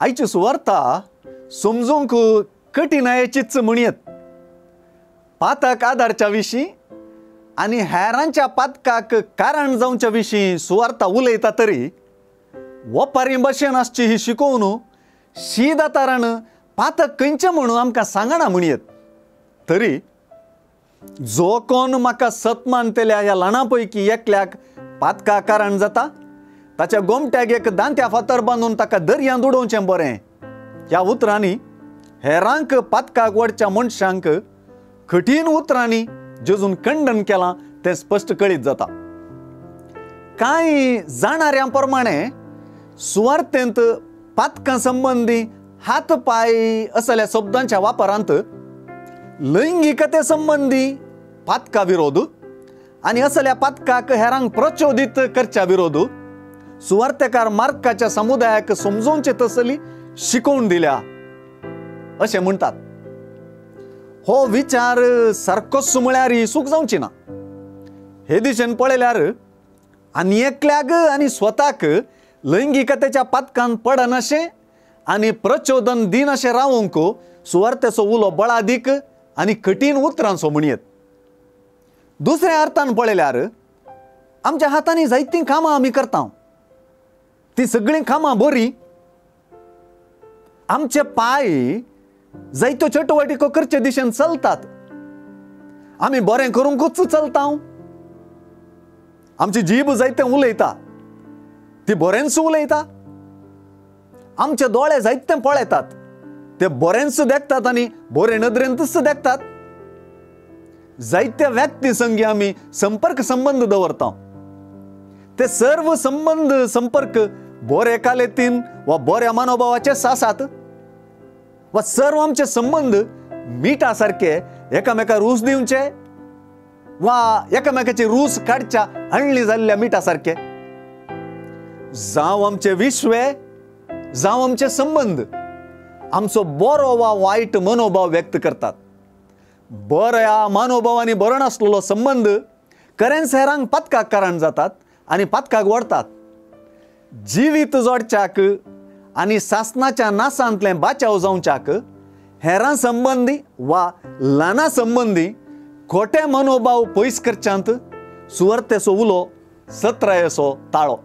आयची सुवार्ता समजूंक कठीण आयचीच म्हणयत. पातक आदारच्या विशीं आनी हेरांच्या पातकाक कारण जावच्या विशीं सुवार्ता उलयता तरी वपारी भशेन आसची ही शिकोवन शी दातारान पातक खंयचें म्हणून आमकां सांगना म्हणयत. तरी जो कोण म्हाका सतमानतेल्या ह्या ल्हाणा पैकी एकल्याक पातका कारण जाता ताच्या गोमट्याक एक दांत्या फातर बांदून ताका दर्यांत उडोवचें बरें. ह्या उतरांनी हेरांक पातकाक वडच्या मनशांक कठीण उतरांनी जेजून खंडन केलां तें स्पश्ट कळीत जाता. कांय जाणाऱ्यां प्रमाणे सुवार्तेंत पातकां संबंदी हात पाय असल्या शब्दांच्या वापरांत लैंगिकते संबंधी पातका विरोध आनी असल्या पातकाक हेरांक प्रचोदीत करच्या विरोध सुवार्तेकार मार्काच्या समुदायाक समजोवचे तसली शिकोवन दिल्या अशें म्हणटात. हो विचार सारकोच म्हळ्यार सूख जावची ना. हे दिशेन पळयल्यार आनी एकल्याक आनी स्वताक लैंगिकतेच्या पातकान पडनाशें आनी प्रचोदन दिनाशें रावूंक सुवार्तेचो उलो बळादीक आनी कठीण उतरांचो म्हणयत. दुसऱ्या अर्थान पळयल्यार आमच्या हातांनी जायतीं कामां आमी करता, ती सगळीं कामां बरीं. आमचे पाय जायत्यो चटवटिको करचे दिशेन चलतात. आमी बरें करूंकूच चलता. आमची जीब जायतें उलयता, ती बरेंच उलयता. आमचे दोळे जायतें पळयतात, ते बरेंच देखतात आनी बरे नदरेंतच देखतात. जायत्या व्यक्ती संगी आमी संपर्क संबंध दवरता. ते सर्व संबंध संपर्क बरे कालेतीन वा बऱ्या मनोभावाचे आसात वा सर्व आमचे संबंध मिठा सारखे एकामेका रूच दिवचे वा एकामेकाची रूच काडच्या आणली जाल्ल्या मिठा सारखे. जावं आमचे विश्वे जावं आमचे संबंध आमचो बरो वा वायट मनोभाव व्यक्त करतात. बऱ्या मनोभावांनी बरो नासलेलो संबंध खरेंच हेरांक पातकाक कारण जातात आनी पातकाक वडतात. जिवीत जोडच्याक आनी सासणाच्या नासांतले बाचाव जावच्याक हेरां संबंदी वा ल्हाना संबंदी खोटे मनोभाव पयस करच्यांत सुवार्तेचो उलो सत्रायेचो ताळो.